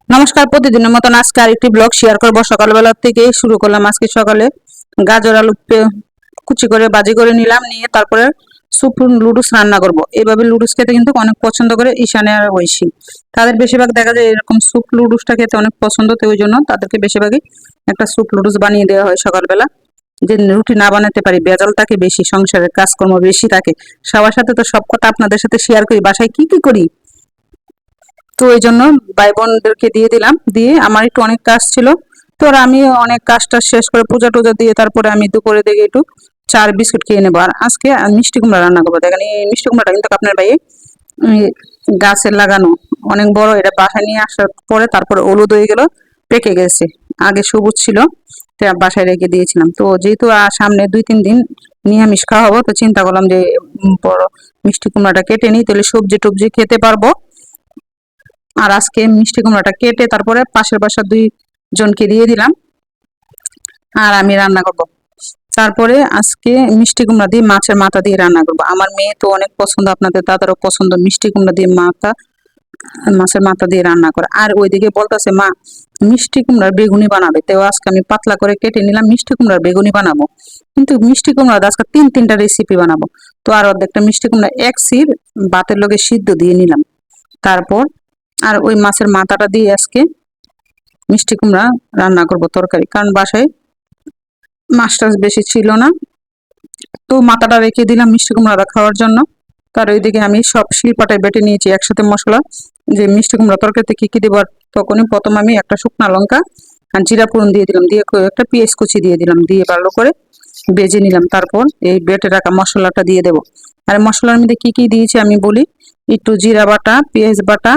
নমস্কার, প্রতিদিনের মতন আজকে আরেকটি ব্লগ শেয়ার করবো। সকালবেলা থেকে শুরু করলাম। আজকে সকালে গাজর আলু কুচি করে ভাজি করে নিলাম, নিয়ে তারপরে স্যুপ লুডুস রান্না করব। এইভাবে লুডুস খেতে কিন্তু অনেক পছন্দ করে ঈশানে আর ঐশী। তাদের বেশিরভাগ দেখা যায় এরকম স্যুপ লুডুসটা খেতে অনেক পছন্দ, তো ওই জন্য তাদেরকে বেশিরভাগই একটা স্যুপ লুডুস বানিয়ে দেওয়া হয় সকালবেলা। যে রুটি না বানাতে পারি, ভেজাল থাকে বেশি, সংসারের কাজকর্ম বেশি থাকে, সবার সাথে তো সব কথা আপনাদের সাথে শেয়ার করি, বাসায় কি কি করি। তো এই জন্য ভাই বোনদেরকে দিয়ে দিলাম, দিয়ে আমার একটু অনেক কাজ ছিল। তো আর আমি অনেক কাজটা শেষ করে পূজা টুজা দিয়ে তারপরে আমি দুপুরে দিকে একটু চার বিস্কুট খেয়ে নেবো। আর আজকে আমি মিষ্টি কুমড়া রান্না করবো। দেখেন এই মিষ্টি কুমড়াটা কিন্তু আপনার ভাই গাছের লাগানো, অনেক বড়। এটা বাসায় নিয়ে আসার পরে তারপরে হলুদ হয়ে গেল, পেকে গেছে। আগে সবুজ ছিল, তো বাসায় রেখে দিয়েছিলাম। তো যেহেতু সামনে 2-3 দিন নিরামিষ খাওয়া হবো, তো চিন্তা করলাম যে বড় মিষ্টি কুমড়াটা কেটে নিই, তাহলে সবজি টবজি খেতে পারবো। আর আজকে মিষ্টি কুমড়াটা কেটে তারপরে পাশের বাসার 2 জনকে দিয়ে দিলাম, আর আমি রান্না করব। তারপরে আজকে মিষ্টি কুমড়া দিয়ে মাছের মাথা দিয়ে রান্না করব। আমার মেয়ে তো অনেক পছন্দ, আপনাদের দাদারও পছন্দ মিষ্টি কুমড়া দিয়ে মাছের মাথা দিয়ে রান্না করে। আর ওইদিকে বলতেছে মা মিষ্টি কুমড়ার বেগুনি বানাবে, তো আজকে আমি পাতলা করে কেটে নিলাম, মিষ্টি কুমড়ার বেগুনি বানাবো। কিন্তু মিষ্টি কুমড়া আজকে 3-3টা রেসিপি বানাবো। তো আর অর্ধেকটা মিষ্টি কুমড়া এক সির ভাতের লগে সিদ্ধ দিয়ে নিলাম। তারপর আর ওই মাছের মাথাটা দিয়ে আজকে মিষ্টি কুমড়া রান্না করব তরকারি, কারণ বাসায় মাছ টাছ বেশি ছিল না। তো মাথাটা রেখে দিলাম মিষ্টি কুমড়াটা খাওয়ার জন্য। তার ওইদিকে আমি সব শিলপাটায় বেটে নিয়েছি একসাথে মশলা, যে মিষ্টি কুমড়া তরকারিতে কি কি দেবো। তখনই প্রথম আমি একটা শুকনা লঙ্কা আর জিরা ফোড়ন দিয়ে দিলাম, দিয়ে একটা পেঁয়াজ কুচি দিয়ে দিলাম, দিয়ে ভালো করে ভেজে নিলাম। তারপর এই বেটে রাখা মশলাটা দিয়ে দেবো। আর মশলার মধ্যে কি কি দিয়েছি আমি বলি। একটু জিরা বাটা, পেঁয়াজ বাটা,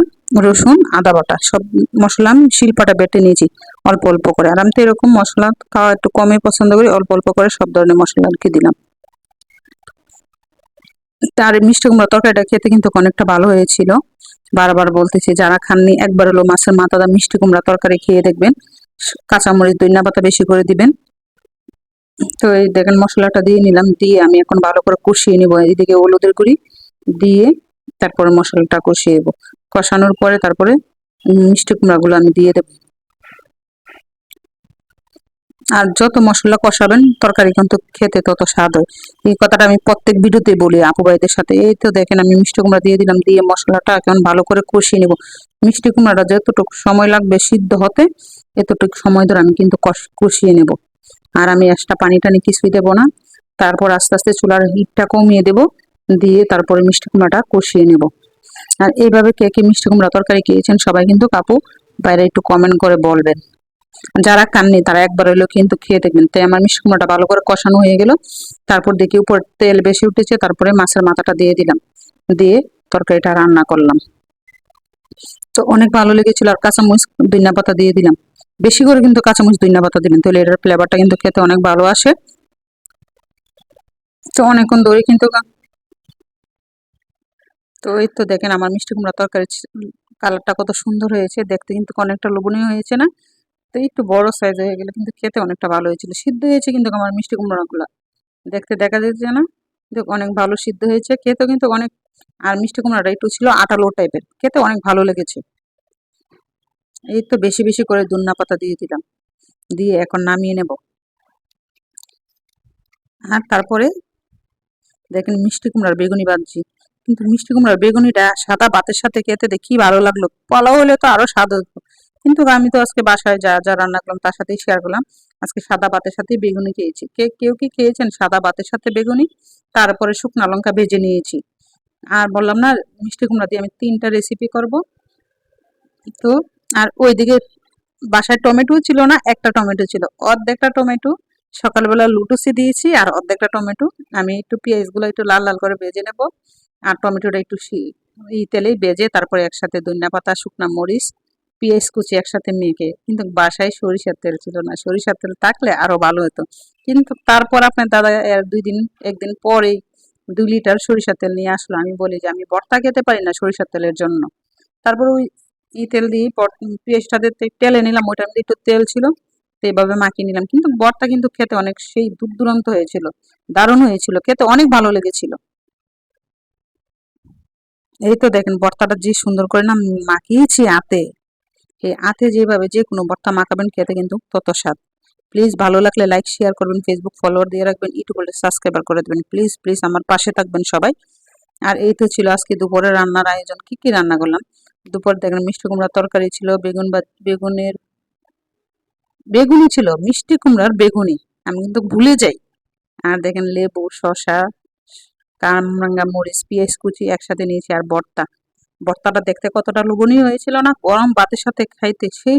রসুন, আদা বাটা, সব মশলা আমি শিলপাটা বেটে নিয়েছি অল্প অল্প করে। আর আমি তো এরকম মশলা খাওয়া একটু কমই পছন্দ করি, অল্প অল্প করে সব ধরনের মশলা আর কি দিলাম। তার মিষ্টি কুমড়া তরকারিটা খেতে কিন্তু অনেকটা ভালো হয়েছিল। বারবার বলতেছি, যারা খাননি একবার হলো মাছের মাথা দা মিষ্টি কুমড়া তরকারি খেয়ে দেখবেন। কাঁচামরিচ ধনিয়া পাতা বেশি করে দিবেন। তো এই দেখেন মশলাটা দিয়ে নিলাম, দিয়ে আমি এখন ভালো করে কষিয়ে নিব। এদিকে হলুদের গুঁড়ি দিয়ে তারপরে মশলাটা কষিয়ে নেবো। কষানোর পরে তারপরে মিষ্টি কুমড়া গুলো আমি দিয়ে দেবো। আর যত মশলা কষাবেন তরকারি কিন্তু খেতে তত স্বাদ হয়। এই কথাটা আমি প্রত্যেক ভিডিওতে বলি আপু ভাইদের সাথে। এই তো দেখেন আমি মিষ্টি কুমড়া দিয়ে দিলাম, দিয়ে মশলাটা এখন ভালো করে কষিয়ে নেব। মিষ্টি কুমড়াটা যতটুকু সময় লাগবে সিদ্ধ হতে, এতটুকু সময় ধরে আমি কিন্তু কষিয়ে নেব। আর আমি এক্সট্রা পানি টানি কিছুই দেবো না। তারপর আস্তে আস্তে চুলার হিটটা কমিয়ে দেব, দিয়ে তারপরে মিষ্টি কুমড়াটা কষিয়ে নেব। আর এইভাবে কে কে মিষ্টি কুমড়া তরকারি খেয়েছেন সবাই কিন্তু কাপু বাইরে একটু কমেন্ট করে বলবেন। যারা খাননি তারা একবার হইলেও কিন্তু খেয়ে দেখবেন। তাই আমার মিষ্টি কুমড়াটা ভালো করে কষানো হয়ে গেল। তারপর দেখি উপর তেল বেশি উঠেছে, তারপরে মাছের মাথাটা দিয়ে দিলাম, দিয়ে তরকারিটা রান্না করলাম। তো অনেক ভালো লেগেছিল। আর কাঁচামরিচ ধনিয়া পাতা দিয়ে দিলাম, বেশি করে কিন্তু কাঁচামরিচ ধনিয়া পাতা দিবেন, তাহলে এটার ফ্লেভারটা কিন্তু খেতে অনেক ভালো আসে। তো অনেকক্ষণ ধরে কিন্তু তো এই তো দেখেন আমার মিষ্টি কুমড়া তরকারি কালারটা কত সুন্দর হয়েছে, দেখতে কিন্তু অনেকটা লোভনীয় হয়েছে না? তো একটু বড় সাইজ হয়ে গেলে কিন্তু খেতে অনেকটা ভালো হয়েছিল। সিদ্ধ হয়েছে কিন্তু আমার মিষ্টি কুমড়া গুলা, দেখতে দেখা যাচ্ছে না? কিন্তু অনেক ভালো সিদ্ধ হয়েছে, খেতে কিন্তু অনেক। আর মিষ্টি কুমড়াটা একটু ছিল আঠালো টাইপের, খেতে অনেক ভালো লেগেছে। এই তো বেশি বেশি করে ধনিয়া পাতা দিয়ে দিলাম, দিয়ে এখন নামিয়ে নেব। আর তারপরে দেখেন মিষ্টি কুমড়ার বেগুনি ভাজি। কিন্তু মিষ্টি কুমড়ার বেগুনিটা সাদা ভাতের সাথে খেতে দেখি ভালো লাগলো, পোলাও হলে তো আরো স্বাদ হতো। কিন্তু আমি তো আজকে বাসায় যা যা রান্না করলাম তার সাথেই শেয়ার করলাম। আজকে সাদা ভাতের সাথে বেগুনি খেয়েছি। কেউ কি খেয়েছেন সাদা ভাতের সাথে বেগুনি? তারপরে শুকনা লঙ্কা ভেজে নিয়েছি। আর বললাম না, মিষ্টি কুমড়া দিয়ে আমি 3টা রেসিপি করব। তো আর ওইদিকে বাসায় টমেটো ছিল না, একটা টমেটো ছিল, অর্ধেকটা টমেটো সকালবেলা লুটুসি দিয়েছি, আর অর্ধেকটা টমেটো আমি একটু পেঁয়াজ গুলো একটু লাল লাল করে ভেজে নেব। আর টমেটোটা একটু তেলেই ভেজে তারপরে একসাথে ধনিয়া পাতা, শুকনা মরিচ, পেঁয়াজ কুচি একসাথে মেখে। কিন্তু বাসায় সরিষার তেল ছিল না, সরিষার তেল থাকলে আরো ভালো হতো। কিন্তু তারপর আপনার দাদা 1দিন পরেই 2 লিটার সরিষার তেল নিয়ে আসলো। আমি বলি যে আমি ভর্তা খেতে পারি না সরিষার তেলের জন্য। তারপর ওই তেল দিয়ে পেঁয়াজটাতে তেলে নিলাম, ওইটার মধ্যে একটু তেল ছিল, তো এইভাবে মাখিয়ে নিলাম। কিন্তু ভর্তা কিন্তু খেতে অনেক সেই দূর দূরান্ত হয়েছিল, দারুণ হয়েছিল, খেতে অনেক ভালো লেগেছিল। এই তো দেখেন ভর্তাটা যে সুন্দর করে না মাখিয়েছি হাতে, এই আতে যেভাবে যে কোনো ভর্তা মাখাবেন খেতে কিন্তু তত স্বাদ। প্লিজ ভালো লাগলে লাইক শেয়ার করবেন, ফেসবুক ফলোয়ার দিয়ে রাখবেন, ইউটিউবে সাবস্ক্রাইবার করে দেবেন। প্লিজ প্লিজ আমার পাশে থাকবেন সবাই। আর এই তো ছিল আজকে দুপুরে রান্নার আয়োজন। কি কি রান্না করলাম দুপুর, দেখেন মিষ্টি কুমড়ার তরকারি ছিল, বেগুনি ছিল, মিষ্টি কুমড়ার বেগুনি, আমি কিন্তু ভুলে যাই। আর দেখেন লেবু, শসা, কামরাঙ্গা মরিচ, পেঁয়াজ কুচি একসাথে নিয়েছি, আর ভর্তা। ভর্তাটা দেখতে কতটা লোভনীয় হয়েছিল না, গরম ভাতের সাথে খাইতে সেই